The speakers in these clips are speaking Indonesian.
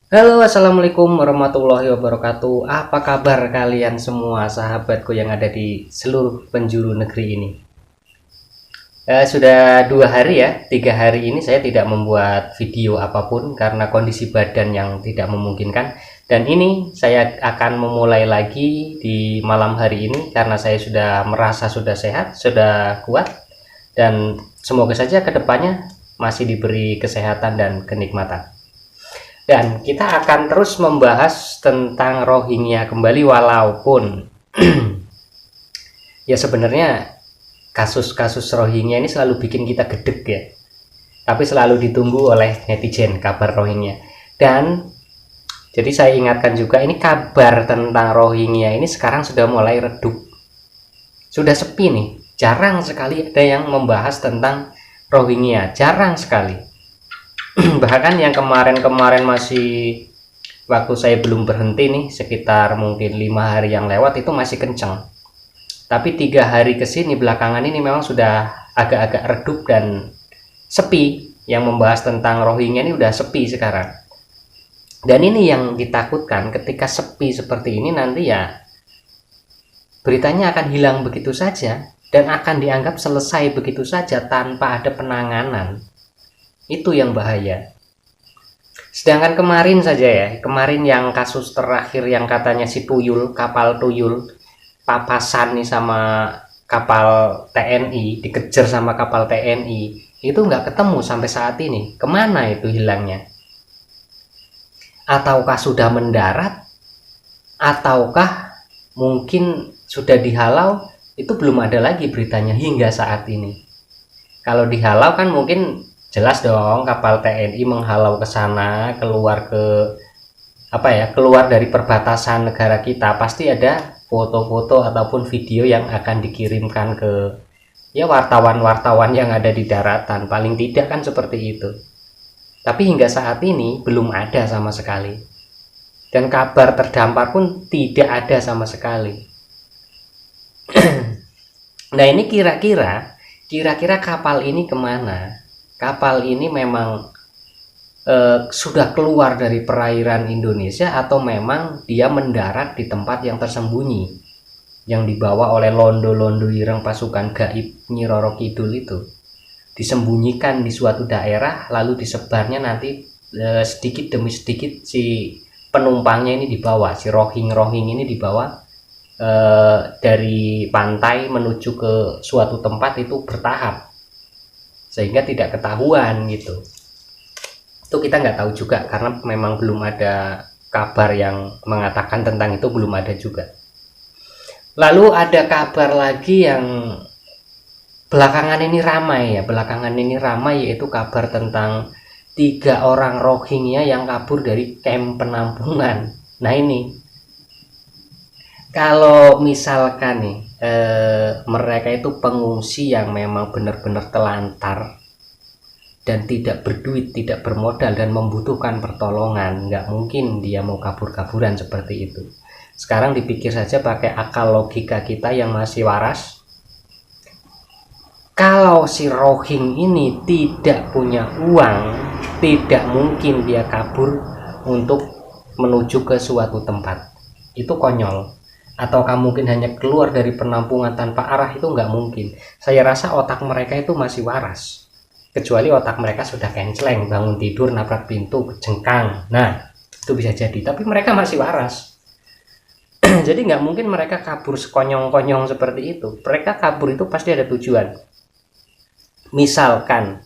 Halo, assalamualaikum warahmatullahi wabarakatuh. Apa kabar kalian semua, sahabatku yang ada di seluruh penjuru negeri ini? Sudah 2 hari ya, 3 hari ini saya tidak membuat video apapun karena kondisi badan yang tidak memungkinkan. Dan ini saya akan memulai lagi di malam hari ini karena saya sudah merasa sudah sehat, sudah kuat, dan semoga saja kedepannya masih diberi kesehatan dan kenikmatan. Dan kita akan terus membahas tentang Rohingya kembali, walaupun ya sebenarnya kasus-kasus Rohingya ini selalu bikin kita gedeg ya. Tapi selalu ditunggu oleh netizen kabar Rohingya. Dan jadi saya ingatkan juga, ini kabar tentang Rohingya ini sekarang sudah mulai redup. Sudah sepi nih. Jarang sekali ada yang membahas tentang Rohingya, jarang sekali. Bahkan yang kemarin-kemarin masih, waktu saya belum berhenti nih, sekitar mungkin 5 hari yang lewat itu masih kenceng. Tapi 3 hari kesini belakangan ini memang sudah agak-agak redup dan sepi. Yang membahas tentang Rohingya ini udah sepi sekarang. Dan ini yang ditakutkan, ketika sepi seperti ini nanti ya beritanya akan hilang begitu saja dan akan dianggap selesai begitu saja tanpa ada penanganan. Itu yang bahaya. Sedangkan kemarin saja ya, kemarin yang kasus terakhir yang katanya si tuyul, kapal tuyul, papasan nih sama kapal TNI, dikejar sama kapal TNI, itu nggak ketemu sampai saat ini. Kemana itu hilangnya? Ataukah sudah mendarat? Ataukah mungkin sudah dihalau? Itu belum ada lagi beritanya hingga saat ini. Kalau dihalau kan mungkin jelas dong, kapal TNI menghalau ke sana, keluar ke keluar dari perbatasan negara kita, pasti ada foto-foto ataupun video yang akan dikirimkan ke ya wartawan-wartawan yang ada di daratan, paling tidak kan seperti itu. Tapi hingga saat ini belum ada sama sekali, dan kabar terdampar pun tidak ada sama sekali. Nah, ini kira-kira kapal ini kemana? Kapal ini memang sudah keluar dari perairan Indonesia atau memang dia mendarat di tempat yang tersembunyi yang dibawa oleh londo-londo ireng pasukan gaib Nyi Roro Kidul itu, disembunyikan di suatu daerah lalu disebarnya nanti sedikit demi sedikit si penumpangnya ini dibawa, si rohing ini dibawa dari pantai menuju ke suatu tempat itu bertahap sehingga tidak ketahuan gitu. Itu kita nggak tahu juga karena memang belum ada kabar yang mengatakan tentang itu, belum ada juga. Lalu ada kabar lagi yang belakangan ini ramai yaitu kabar tentang 3 orang Rohingya yang kabur dari kamp penampungan. Nah, ini kalau misalkan nih mereka itu pengungsi yang memang benar-benar telantar dan tidak berduit, tidak bermodal, dan membutuhkan pertolongan, nggak mungkin dia mau kabur-kaburan seperti itu. Sekarang dipikir saja pakai akal logika kita yang masih waras. Kalau si Rohing ini tidak punya uang, tidak mungkin dia kabur untuk menuju ke suatu tempat. Itu konyol. Ataukah mungkin hanya keluar dari penampungan tanpa arah, itu nggak mungkin. Saya rasa otak mereka itu masih waras. Kecuali otak mereka sudah kenceleng, bangun tidur nabrak pintu kejengkang, nah itu bisa jadi. Tapi mereka masih waras. Jadi nggak mungkin mereka kabur sekonyong-konyong seperti itu. Mereka kabur itu pasti ada tujuan. Misalkan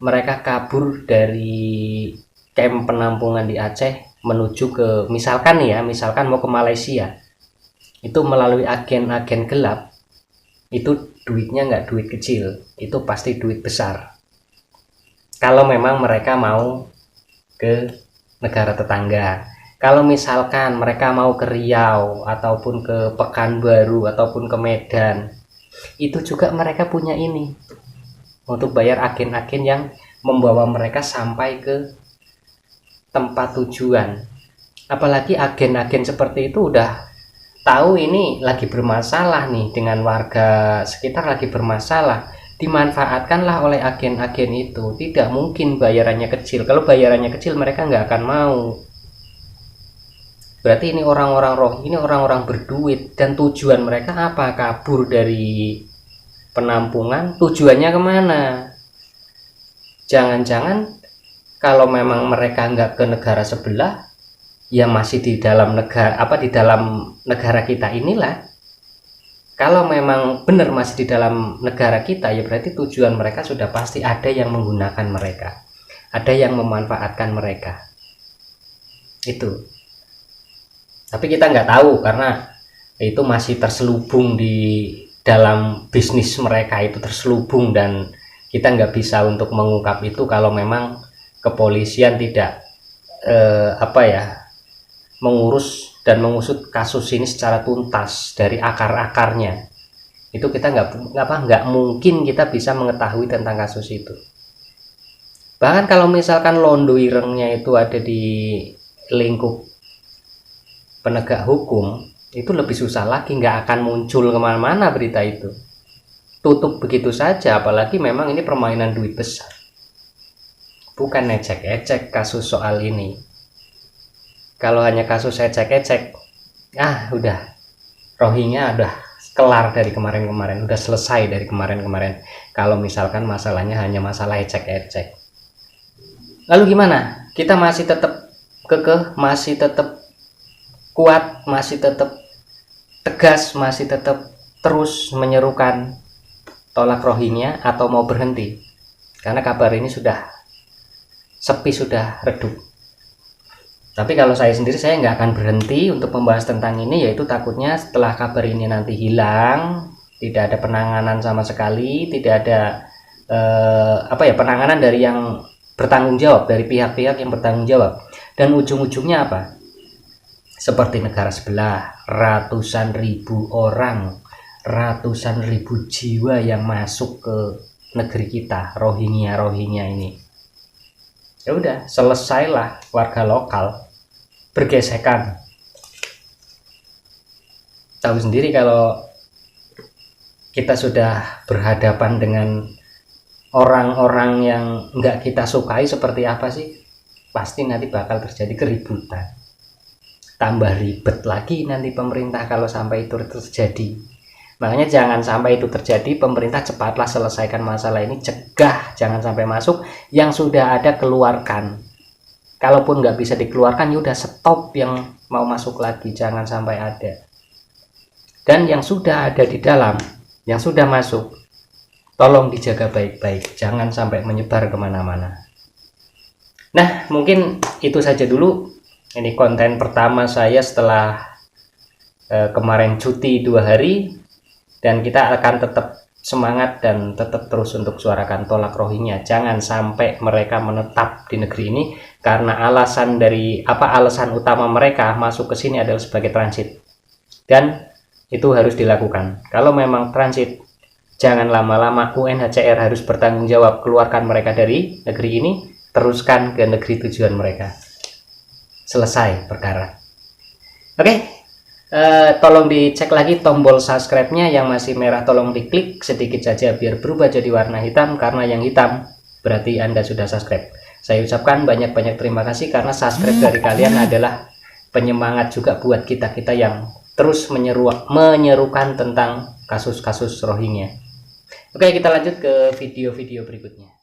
mereka kabur dari kamp penampungan di Aceh menuju ke, misalkan mau ke Malaysia, itu melalui agen-agen gelap. Itu duitnya nggak duit kecil, itu pasti duit besar. Kalau memang mereka mau ke negara tetangga. Kalau misalkan mereka mau ke Riau ataupun ke Pekanbaru ataupun ke Medan, itu juga mereka punya ini untuk bayar agen-agen yang membawa mereka sampai ke tempat tujuan. Apalagi agen-agen seperti itu udah tahu ini lagi bermasalah nih, dengan warga sekitar lagi bermasalah, dimanfaatkanlah oleh agen-agen itu. Tidak mungkin bayarannya kecil. Kalau bayarannya kecil mereka nggak akan mau. Berarti ini orang-orang Rohingya, ini orang-orang berduit, dan tujuan mereka apa? Kabur dari penampungan. Tujuannya kemana? Jangan-jangan kalau memang mereka nggak ke negara sebelah, ya masih di dalam negara, di dalam negara kita inilah. Kalau memang benar masih di dalam negara kita, ya berarti tujuan mereka sudah pasti ada yang menggunakan mereka, ada yang memanfaatkan mereka. Itu. Tapi kita nggak tahu karena itu masih terselubung di dalam bisnis mereka, itu terselubung, dan kita nggak bisa untuk mengungkap itu kalau memang kepolisian tidak mengurus dan mengusut kasus ini secara tuntas dari akar-akarnya. Itu kita nggak mungkin kita bisa mengetahui tentang kasus itu. Bahkan kalau misalkan londo irengnya itu ada di lingkup penegak hukum, itu lebih susah lagi, nggak akan muncul kemana-mana berita itu, tutup begitu saja. Apalagi memang ini permainan duit besar, bukan ecek-ecek kasus soal ini. Kalau hanya kasus ecek-ecek, udah Rohingya udah kelar dari kemarin-kemarin, udah selesai dari kemarin-kemarin. Kalau misalkan masalahnya hanya masalah ecek-ecek, lalu gimana? Kita masih tetap kekeh, masih tetap kuat, masih tetap tegas, masih tetap terus menyerukan tolak Rohingya, atau mau berhenti? Karena kabar ini sudah sepi, sudah redup. Tapi kalau saya sendiri, saya nggak akan berhenti untuk membahas tentang ini, yaitu takutnya setelah kabar ini nanti hilang, tidak ada penanganan sama sekali, tidak ada penanganan dari yang bertanggung jawab, dari pihak-pihak yang bertanggung jawab, dan ujung-ujungnya apa? Seperti negara sebelah, ratusan ribu orang, ratusan ribu jiwa yang masuk ke negeri kita, Rohingya ini. Ya udah, selesailah warga lokal bergesekan. Tahu sendiri kalau kita sudah berhadapan dengan orang-orang yang nggak kita sukai seperti apa sih, pasti nanti bakal terjadi keributan. Tambah ribet lagi nanti pemerintah kalau sampai itu terjadi. Makanya jangan sampai itu terjadi. Pemerintah cepatlah selesaikan masalah ini, cegah, jangan sampai masuk. Yang sudah ada keluarkan. Kalaupun nggak bisa dikeluarkan, ya udah stop yang mau masuk lagi, jangan sampai ada. Dan yang sudah ada di dalam, yang sudah masuk, tolong dijaga baik-baik, jangan sampai menyebar kemana-mana. Nah, mungkin itu saja dulu. Ini konten pertama saya setelah kemarin cuti 2 hari, dan kita akan tetap semangat dan tetap terus untuk suarakan tolak Rohingya. Jangan sampai mereka menetap di negeri ini, karena alasan utama mereka masuk ke sini adalah sebagai transit, dan itu harus dilakukan. Kalau memang transit, jangan lama-lama. UNHCR harus bertanggung jawab, keluarkan mereka dari negeri ini, teruskan ke negeri tujuan mereka. Selesai perkara. Oke, tolong dicek lagi tombol subscribe-nya yang masih merah, tolong diklik sedikit saja biar berubah jadi warna hitam, karena yang hitam berarti Anda sudah subscribe. Saya ucapkan banyak-banyak terima kasih, karena subscribe dari kalian adalah penyemangat juga buat kita-kita yang terus menyerukan tentang kasus-kasus Rohingya. Oke, kita lanjut ke video-video berikutnya.